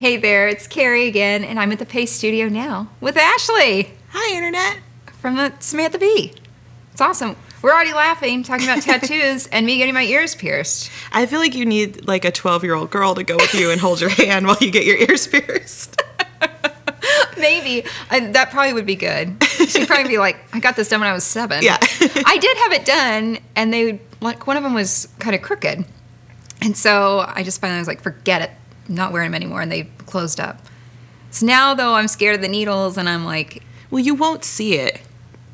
Hey there, it's Carrie again, and I'm at the Pace Studio now with Ashley Hi, Internet. from the Samantha Bee. It's awesome. We're already laughing, talking about tattoos, and me getting my ears pierced. I feel like you need like a 12-year-old girl to go with you and hold your hand while you get your ears pierced. Maybe. That probably would be good. She'd probably be like, I got this done when I was 7. Yeah. I did have it done, and one of them was kind of crooked. And so I just finally was like, forget it. I'm not wearing them anymore, and they closed up. So now, though, I'm scared of the needles, and I'm like... Well, you won't see it.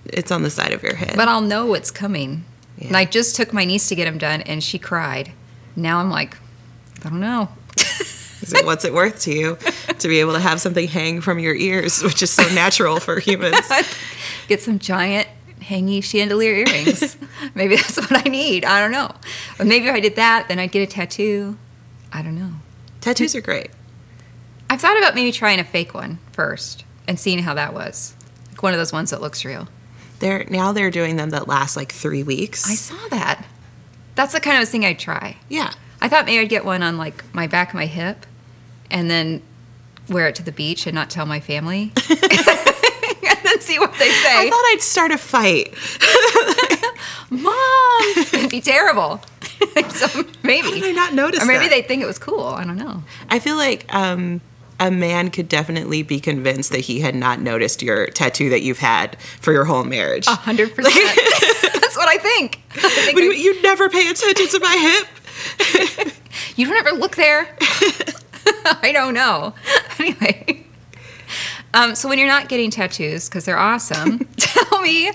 It's on the side of your head. But I'll know what's coming. Yeah. And I just took my niece to get them done, and she cried. Now I'm like, I don't know. So what's it worth to you to be able to have something hang from your ears, which is so natural for humans? Get some giant hangy chandelier earrings. Maybe that's what I need. I don't know. But maybe if I did that, then I'd get a tattoo. I don't know. Tattoos are great. I've thought about maybe trying a fake one first and seeing how that was. Like one of those ones that looks real. Now they're doing them that last like 3 weeks. I saw that. That's the kind of thing I'd try. Yeah. I thought maybe I'd get one on like my back of my hip and then wear it to the beach and not tell my family. And then see what they say. I thought I'd start a fight. Mom! It'd be terrible. So maybe. How did I not notice Or maybe that? they'd think it was cool. I don't know. I feel like a man could definitely be convinced that he had not noticed your tattoo that you've had for your whole marriage. 100%. That's what I think. You never pay attention to my hip. You don't ever look there. I don't know. Anyway. So when you're not getting tattoos, because they're awesome, tell me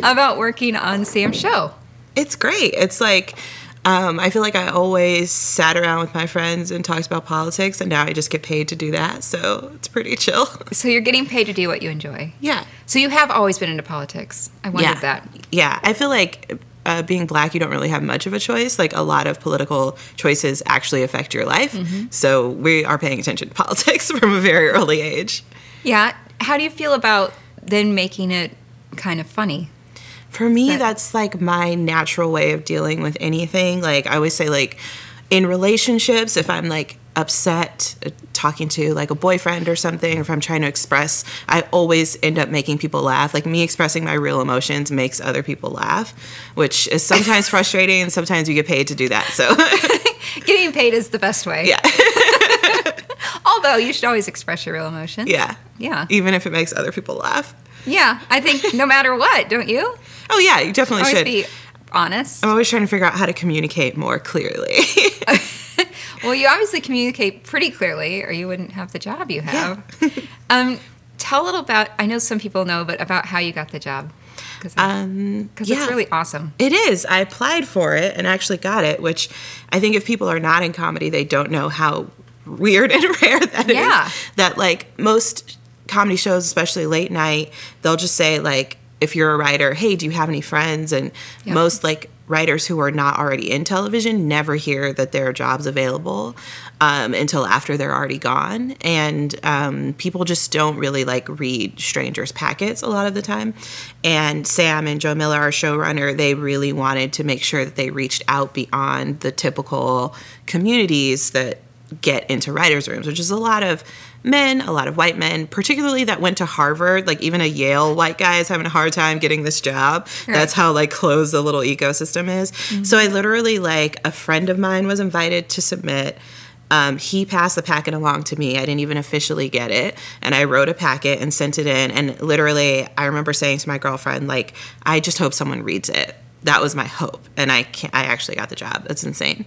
about working on Sam's show. It's great. It's like, I feel like I always sat around with my friends and talked about politics, and now I just get paid to do that, so it's pretty chill. So you're getting paid to do what you enjoy. Yeah. So you have always been into politics. I wondered that. Yeah. I feel like being black, you don't really have much of a choice. Like, a lot of political choices actually affect your life, so we are paying attention to politics from a very early age. Yeah. How do you feel about then making it kind of funny? For me, that's like my natural way of dealing with anything. Like, I always say, like, in relationships, if I'm like upset talking to like a boyfriend or something, or if I'm trying to express, I always end up making people laugh. Like, me expressing my real emotions makes other people laugh, which is sometimes frustrating, and sometimes you get paid to do that. So getting paid is the best way. Yeah. Although you should always express your real emotions. Yeah. Yeah. Even if it makes other people laugh. Yeah. I think no matter what, don't you? Oh, yeah, you definitely Always should. be honest. I'm always trying to figure out how to communicate more clearly. Well, you obviously communicate pretty clearly, or you wouldn't have the job you have. Yeah. Tell a little about, I know some people know, but about how you got the job. Because it's really awesome. It is. I applied for it and actually got it, which I think if people are not in comedy, they don't know how weird and rare that is. That, like, most comedy shows, especially late night, they'll just say, like, if you're a writer, hey, do you have any friends? And most, like, writers who are not already in television never hear that there are jobs available until after they're already gone. And people just don't really, like, read strangers' packets a lot of the time. And Sam and Joe Miller, our showrunner, they really wanted to make sure that they reached out beyond the typical communities that get into writers' rooms, which is a lot of men, a lot of white men, particularly that went to Harvard. Like, even a Yale white guy is having a hard time getting this job. Right. That's how, like, closed the little ecosystem is. So I literally, like, a friend of mine was invited to submit. He passed the packet along to me. I didn't even officially get it. And I wrote a packet and sent it in. And literally, I remember saying to my girlfriend, like, I just hope someone reads it. That was my hope. And I actually got the job. That's insane.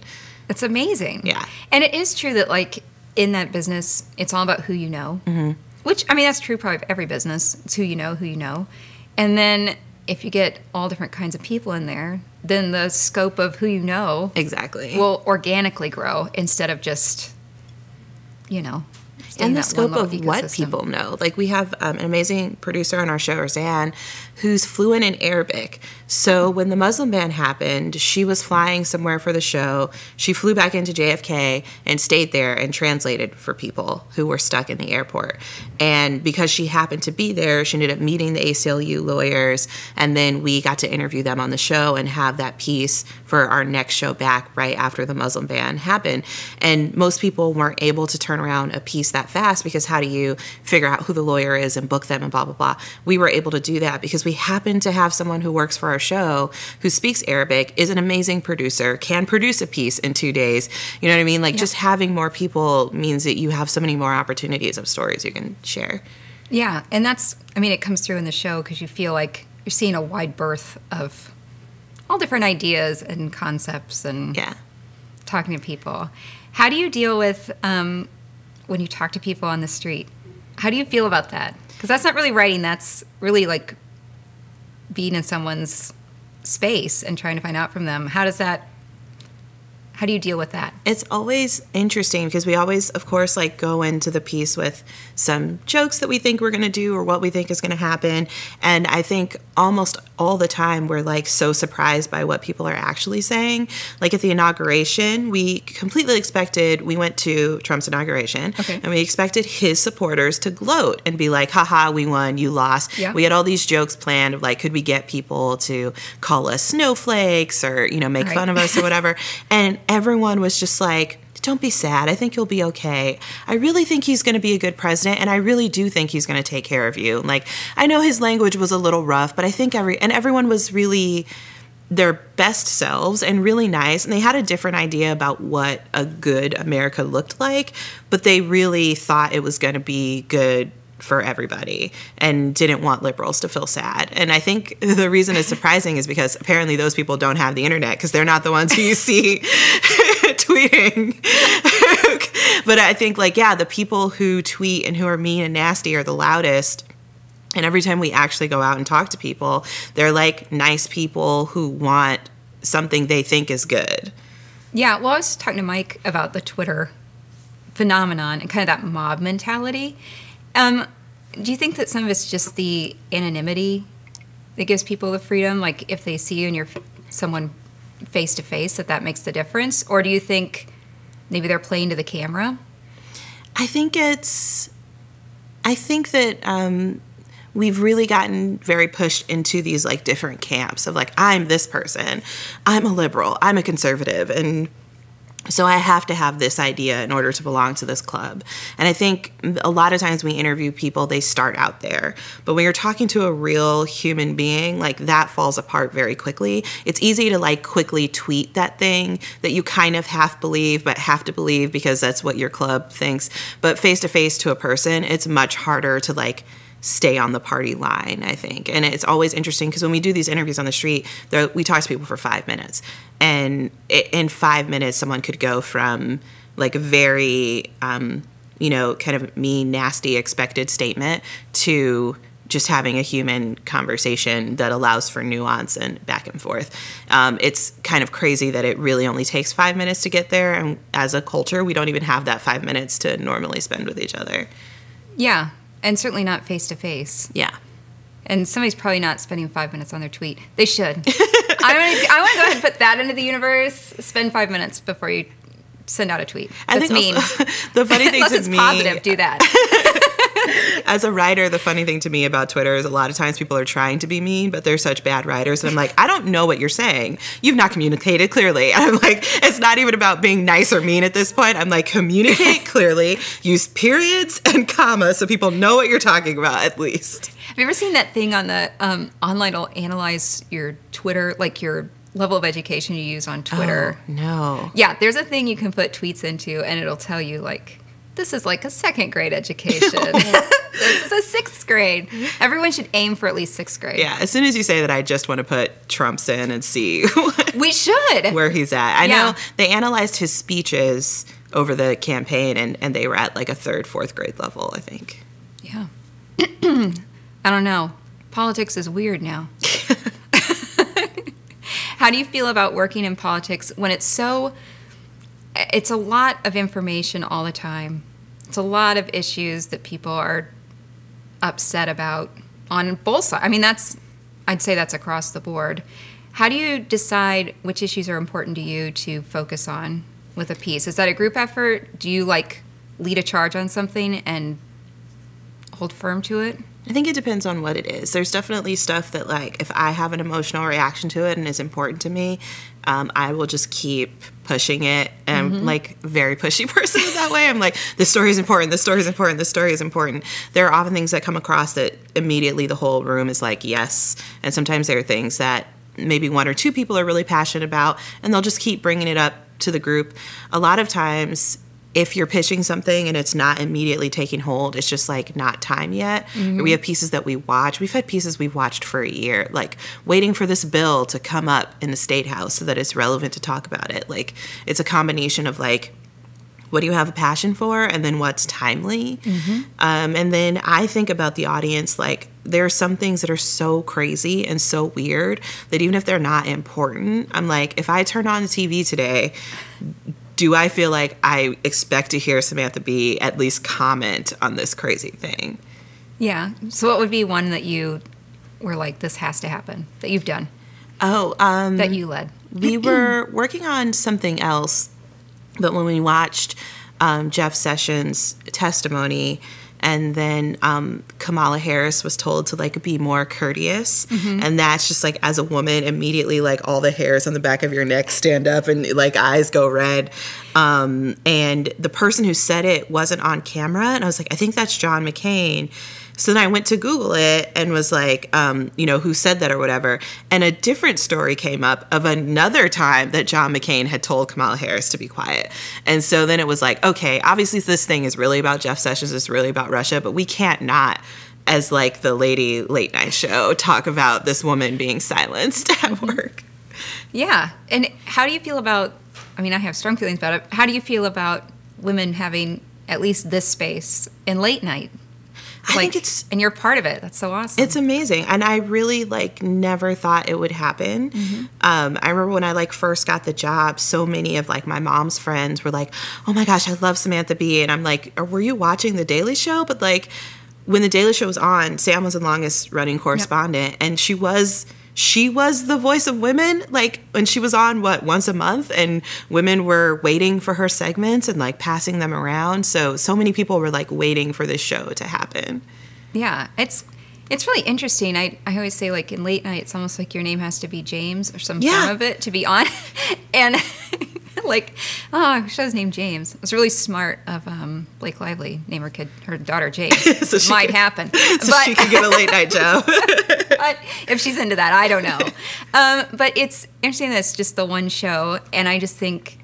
It's amazing. Yeah. And it is true that, like, in that business, it's all about who you know. Which, I mean, that's true probably of every business. It's who you know. And then if you get all different kinds of people in there, then the scope of who you know will organically grow instead of just, and the scope of what people know. Like, we have an amazing producer on our show, Roseanne, who's fluent in Arabic. So when the Muslim ban happened, she was flying somewhere for the show. She flew back into JFK and stayed there and translated for people who were stuck in the airport. And because she happened to be there, she ended up meeting the ACLU lawyers, and then we got to interview them on the show and have that piece for our next show back right after the Muslim ban happened. And most people weren't able to turn around a piece piece that fast, because how do you figure out who the lawyer is and book them and blah, blah, blah. We were able to do that because we happen to have someone who works for our show who speaks Arabic, is an amazing producer, can produce a piece in 2 days. You know what I mean? Like, just having more people means that you have so many more opportunities of stories you can share. Yeah, and that's, I mean, it comes through in the show because you feel like you're seeing a wide berth of all different ideas and concepts and talking to people. How do you deal with when you talk to people on the street? How do you feel about that? Because that's not really writing. That's really like being in someone's space and trying to find out from them. How do you deal with that? It's always interesting because we always, of course, like go into the piece with some jokes that we think we're going to do or what we think is going to happen. And I think almost all the time we're like so surprised by what people are actually saying. Like at the inauguration, we completely expected, we went to Trump's inauguration, and we expected his supporters to gloat and be like, haha, we won, you lost. Yeah. We had all these jokes planned of like, could we get people to call us snowflakes or, you know, make fun of us or whatever. And everyone was just like, don't be sad. I think you'll be okay. I really think he's going to be a good president, and I really do think he's going to take care of you. Like, I know his language was a little rough, but I think everyone was really their best selves and really nice, and they had a different idea about what a good America looked like, but they really thought it was going to be good for everybody and didn't want liberals to feel sad. And I think the reason it's surprising is because apparently those people don't have the internet because they're not the ones who you see tweeting. But I think like, yeah, the people who tweet and who are mean and nasty are the loudest. And every time we actually go out and talk to people, they're like nice people who want something they think is good. Yeah, well, I was talking to Mike about the Twitter phenomenon and kind of that mob mentality. Do you think that some of it's just the anonymity that gives people the freedom? Like if they see you and you're someone face to face, that makes the difference? Or do you think maybe they're playing to the camera? I think that we've really gotten very pushed into these like different camps of like, I'm this person, I'm a liberal, I'm a conservative, and so I have to have this idea in order to belong to this club. And I think a lot of times we interview people, they start out there. But when you're talking to a real human being, like that falls apart very quickly. It's easy to like quickly tweet that thing that you kind of half believe, but have to believe because that's what your club thinks. But face to face to a person, it's much harder to like stay on the party line, I think. And it's always interesting because when we do these interviews on the street, we talk to people for 5 minutes. And in 5 minutes, someone could go from like a very, kind of mean, nasty, expected statement to just having a human conversation that allows for nuance and back and forth. It's kind of crazy that it really only takes 5 minutes to get there. And as a culture, we don't even have that 5 minutes to normally spend with each other. Yeah. And certainly not face-to-face. Yeah. And somebody's probably not spending 5 minutes on their tweet. They should. I want to go ahead and put that into the universe. Spend 5 minutes before you send out a tweet. That's mean. The funny thing Unless to it's me, positive, do that. As a writer, the funny thing to me about Twitter is a lot of times people are trying to be mean, but they're such bad writers. And I'm like, I don't know what you're saying. You've not communicated clearly. And I'm like, it's not even about being nice or mean at this point. I'm like, communicate clearly, use periods and commas so people know what you're talking about at least. Have you ever seen that thing on the online will analyze your Twitter, like your level of education you use on Twitter? Oh, no. Yeah, there's a thing you can put tweets into, and it'll tell you, like, this is like a 2nd grade education. This is a 6th grade. Everyone should aim for at least 6th grade. Yeah, as soon as you say that, I just want to put Trump's in and see we should where he's at. I know they analyzed his speeches over the campaign, and they were at like a 3rd, 4th grade level, I think. Yeah. I don't know. Politics is weird now. How do you feel about working in politics when it's a lot of information all the time? It's a lot of issues that people are upset about on both sides. I mean, I'd say that's across the board. How do you decide which issues are important to you to focus on with a piece? Is that a group effort? Do you like lead a charge on something and hold firm to it? I think it depends on what it is. There's definitely stuff that, like, if I have an emotional reaction to it and is important to me, I will just keep pushing it. And I'm, like, a very pushy person that way. I'm like, this story is important, this story is important, this story is important. There are often things that come across that immediately the whole room is like, yes. And sometimes there are things that maybe one or two people are really passionate about, and they'll just keep bringing it up to the group. A lot of times, if you're pitching something and it's not immediately taking hold, it's just like not time yet. Or we have pieces that we watch. We've had pieces we've watched for a year, like waiting for this bill to come up in the State House so that it's relevant to talk about it. Like, it's a combination of like, what do you have a passion for? And then what's timely? And then I think about the audience, like, there are some things that are so crazy and so weird that even if they're not important, I'm like, if I turn on the TV today, do I feel like I expect to hear Samantha Bee at least comment on this crazy thing? Yeah. So what would be one that you were like, this has to happen, that you've done? Oh, that you led? We were working on something else, but when we watched Jeff Sessions' testimony, and then Kamala Harris was told to, like, be more courteous. And that's just, like, as a woman, immediately, like, all the hairs on the back of your neck stand up and, like, eyes go red. And the person who said it wasn't on camera. And I was like, I think that's John McCain. So then I went to Google it and was like, you know, who said that or whatever. And a different story came up of another time that John McCain had told Kamala Harris to be quiet. And so then it was like, okay, obviously this thing is really about Jeff Sessions, it's really about Russia, but we can't not, as like the lady late night show, talk about this woman being silenced at work. Yeah. And how do you feel about, I mean, I have strong feelings about it. How do you feel about women having at least this space in late night? I think it's... And you're part of it. That's so awesome. It's amazing. And I really, like, never thought it would happen. I remember when I, like, first got the job, so many of, like, my mom's friends were like, oh, my gosh, I love Samantha Bee. And I'm like, were you watching The Daily Show? But, like, when The Daily Show was on, Sam was the longest running correspondent. And she was the voice of women, like, when she was on, once a month, and women were waiting for her segments and, like, passing them around. So many people were, like, waiting for this show to happen. Yeah, it's really interesting. I always say, like, in late night, it's almost like your name has to be James or some form of it to be on. And, like, oh, show's named James. It was really smart of Blake Lively, name her daughter James. So might happen. So but, she could get a late night job. But if she's into that, I don't know. But it's interesting that it's just the one show, and I just think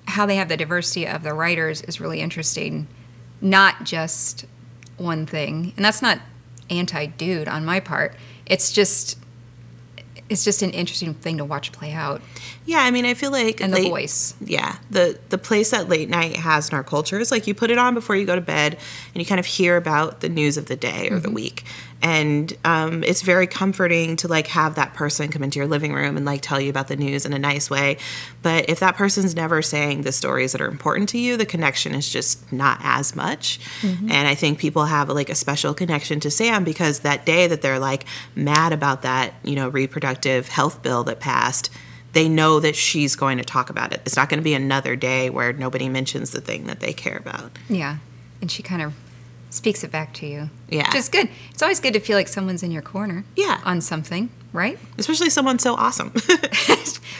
how they have the diversity of the writers is really interesting. Not just one thing, and that's not anti-dude on my part. It's just an interesting thing to watch play out. Yeah, I mean, I feel like... And the voice. Yeah, the place that late night has in our culture is, like, you put it on before you go to bed, and you kind of hear about the news of the day or the week. And it's very comforting to, like, have that person come into your living room and, like, tell you about the news in a nice way. But if that person's never saying the stories that are important to you, the connection is just not as much. And I think people have, like, a special connection to Sam because that day that they're, like, mad about that, you know, reproductive health bill that passed, they know that she's going to talk about it. It's not going to be another day where nobody mentions the thing that they care about. Yeah. And she kind of speaks it back to you. Yeah. Which is good. It's always good to feel like someone's in your corner. Yeah. On something, right? Especially someone so awesome.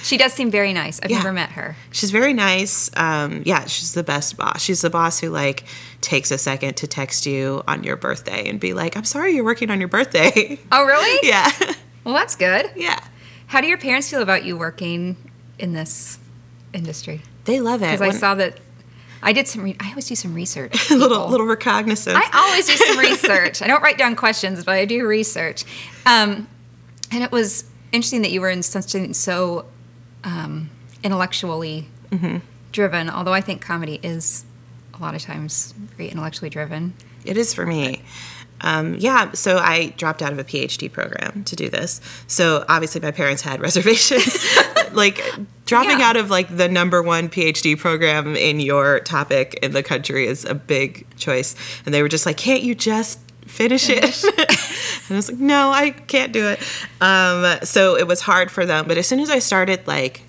She does seem very nice. I've never met her. She's very nice. Yeah, she's the best boss. She's the boss who, like, takes a second to text you on your birthday and be like, I'm sorry you're working on your birthday. Oh, really? Yeah. Well, that's good. Yeah. How do your parents feel about you working in this industry? They love it. Because I saw that I did some. I always do some research. little recognizance. I always do some research. I don't write down questions, but I do research. And it was interesting that you were in something so intellectually driven. Although I think comedy is a lot of times very intellectually driven. It is for me. Yeah, so I dropped out of a PhD program to do this. So obviously my parents had reservations. Like, dropping out of, like, the #1 PhD program in your topic in the country is a big choice. And they were just like, can't you just finish it? And I was like, no, I can't do it. So it was hard for them. But as soon as I started, like,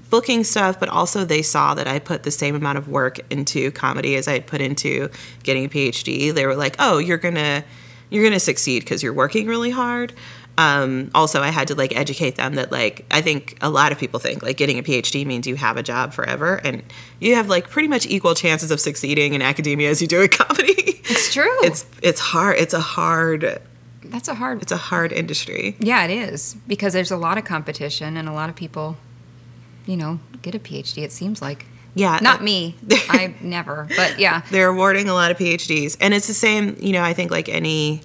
booking stuff, but also they saw that I put the same amount of work into comedy as I had put into getting a PhD, they were like, oh, you're going to you're going to succeed because you're working really hard. Also, I had to like educate them that like I think a lot of people think like getting a PhD means you have a job forever, and you have like pretty much equal chances of succeeding in academia as you do in comedy. It's true. It's hard. It's a hard industry. Yeah, it is, because there's a lot of competition and a lot of people, you know, get a PhD. It seems like. Yeah. Not me. I never. But yeah. They're awarding a lot of PhDs, and it's the same. You know, I think like any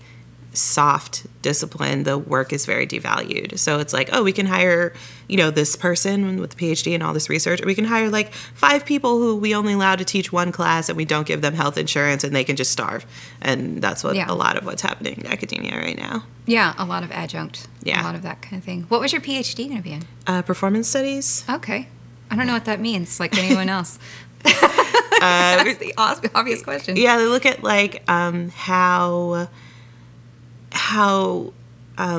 soft discipline, the work is very devalued. So it's like, oh, we can hire, you know, this person with a PhD and all this research, or we can hire like 5 people who we only allow to teach one class and we don't give them health insurance and they can just starve. And that's what a lot of what's happening in academia right now. Yeah, a lot of adjunct. Yeah. A lot of that kind of thing. What was your PhD going to be in? Performance studies. Okay. I don't know what that means, like anyone else. That's the obvious question. Yeah, they look at like how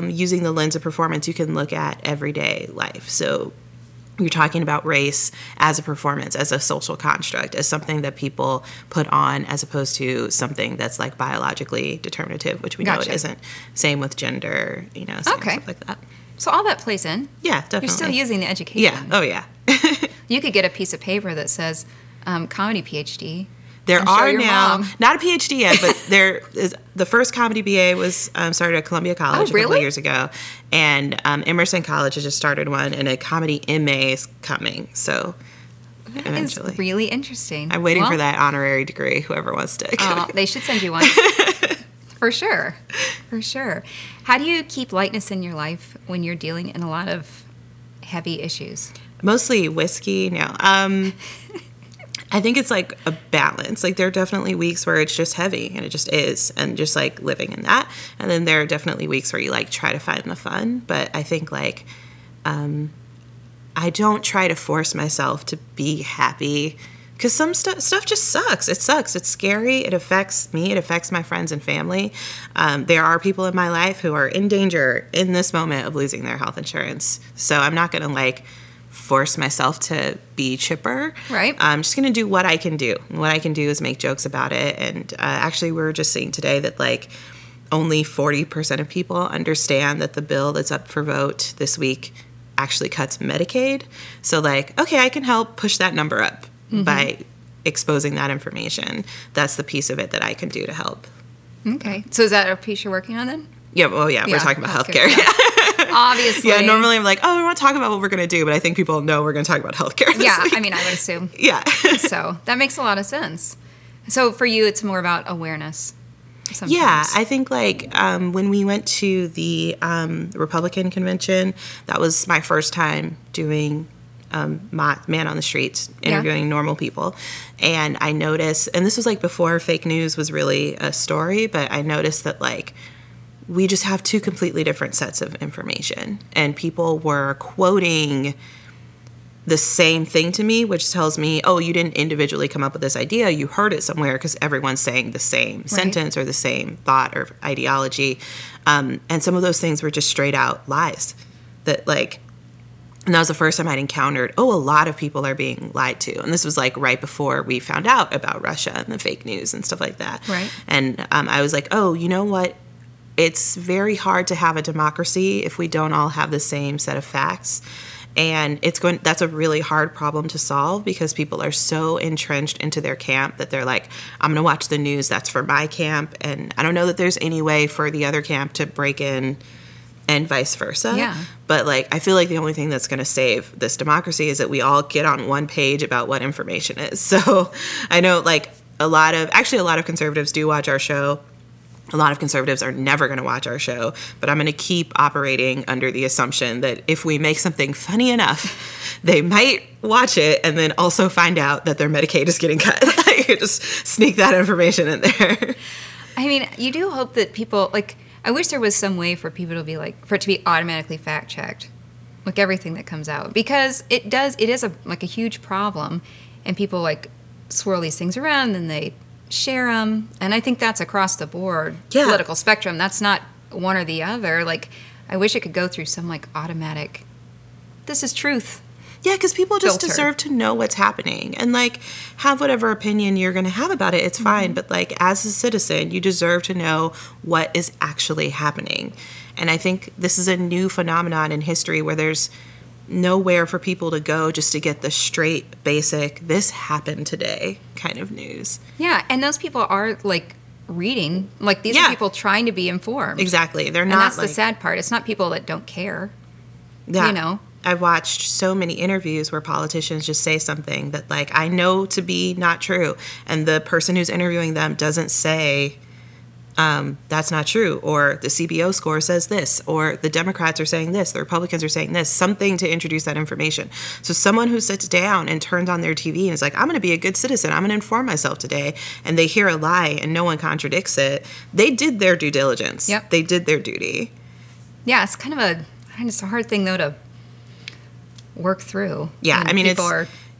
using the lens of performance you can look at everyday life. So you're talking about race as a performance, as a social construct, as something that people put on as opposed to something that's like biologically determinative, which we know it isn't. Same with gender, you know, stuff like that. So all that plays in. Yeah, definitely. You're still using the education. Yeah. Oh, yeah. You could get a piece of paper that says comedy PhD. There are now, not a PhD yet, but there is, the first comedy BA was started at Columbia College a couple of years ago. And Emerson College has just started one, and a comedy MA is coming. So eventually. It's really interesting. I'm waiting for that honorary degree, whoever wants to. They should send you one. For sure. For sure. How do you keep lightness in your life when you're dealing in a lot of heavy issues? Mostly whiskey. No. I think it's like a balance. Like there are definitely weeks where it's just heavy and it just is, and just like living in that. And then there are definitely weeks where you like try to find the fun. But I think like I don't try to force myself to be happy, because some stuff just sucks. It sucks. It's scary. It affects me. It affects my friends and family. There are people in my life who are in danger in this moment of losing their health insurance. So I'm not going to like force myself to be chipper. Right. I'm just going to do what I can do. And what I can do is make jokes about it. And actually, we were just seeing today that like only 40% of people understand that the bill that's up for vote this week actually cuts Medicaid. So like, okay, I can help push that number up by exposing that information. That's the piece of it that I can do to help. Okay. So is that a piece you're working on then? Yeah. Well, yeah. We're talking about healthcare. Obviously. Yeah, normally I'm like, oh, we want to talk about what we're going to do, but I think people know we're going to talk about healthcare this week. I mean, I would assume. Yeah. So that makes a lot of sense. So for you, it's more about awareness sometimes. Yeah, I think like when we went to the Republican convention, that was my first time doing man on the streets, interviewing normal people. And I noticed, and this was like before fake news was really a story, but I noticed that like we just have 2 completely different sets of information, and people were quoting the same thing to me, which tells me, oh, you didn't individually come up with this idea, you heard it somewhere because everyone's saying the same sentence or the same thought or ideology. And some of those things were just straight out lies that like, and that was the first time I'd encountered, a lot of people are being lied to. And this was like right before we found out about Russia and the fake news and stuff like that. Right. And I was like, oh, you know what? It's very hard to have a democracy if we don't all have the same set of facts. And that's a really hard problem to solve, because people are so entrenched into their camp that they're like, I'm going to watch the news, that's for my camp. And I don't know that there's any way for the other camp to break in, and vice versa. Yeah. But like, I feel like the only thing that's going to save this democracy is that we all get on one page about what information is. So I know like a lot of conservatives do watch our show. A lot of conservatives are never going to watch our show, but I'm going to keep operating under the assumption that if we make something funny enough, they might watch it and then also find out that their Medicaid is getting cut. Like, just sneak that information in there. I mean, you do hope that people, like, I wish there was some way for people to be like, for it to be automatically fact checked, like everything that comes out, because it is a huge problem, and people like swirl these things around and they share them, and I think that's across the board political spectrum. That's not one or the other. Like, I wish it could go through some like automatic, this is truth. Yeah, because people just filter. deserve to know what's happening and, like, have whatever opinion you're going to have about it. It's fine. But, like, as a citizen, you deserve to know what is actually happening. And I think this is a new phenomenon in history where there's nowhere for people to go just to get the straight, basic, this happened today kind of news. Yeah, and those people are, like, reading. Like, these are people trying to be informed. Exactly. They're not, and that's like, the sad part. It's not people that don't care. Yeah. You know? I've watched so many interviews where politicians just say something that, like, I know to be not true. And the person who's interviewing them doesn't say, that's not true, or the CBO score says this, or the Democrats are saying this, the Republicans are saying this, something to introduce that information. So someone who sits down and turns on their TV and is like, I'm going to be a good citizen, I'm going to inform myself today, and they hear a lie and no one contradicts it, they did their due diligence. Yep. They did their duty. Yeah, it's kind of it's a hard thing, though, to work through. Yeah, I mean, it's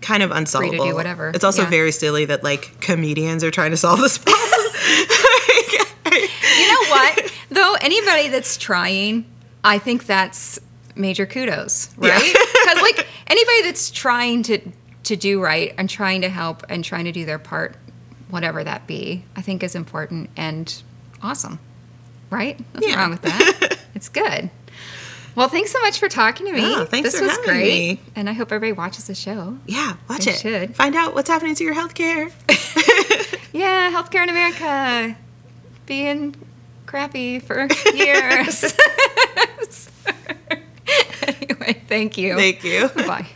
kind of unsolvable. Free to do whatever. It's also very silly that, like, comedians are trying to solve this problem. You know what? Though, anybody that's trying, I think that's major kudos, right? Because, like, anybody that's trying to do right and trying to help and trying to do their part, whatever that be, I think is important and awesome, right? Nothing wrong with that. It's good. Well, thanks so much for talking to me. Oh, thanks this for was having great. me. And I hope everybody watches the show. Yeah, watch They it. should. Find out what's happening to your healthcare. Yeah, healthcare in America. Being crappy for years. Anyway, thank you. Thank you. Bye.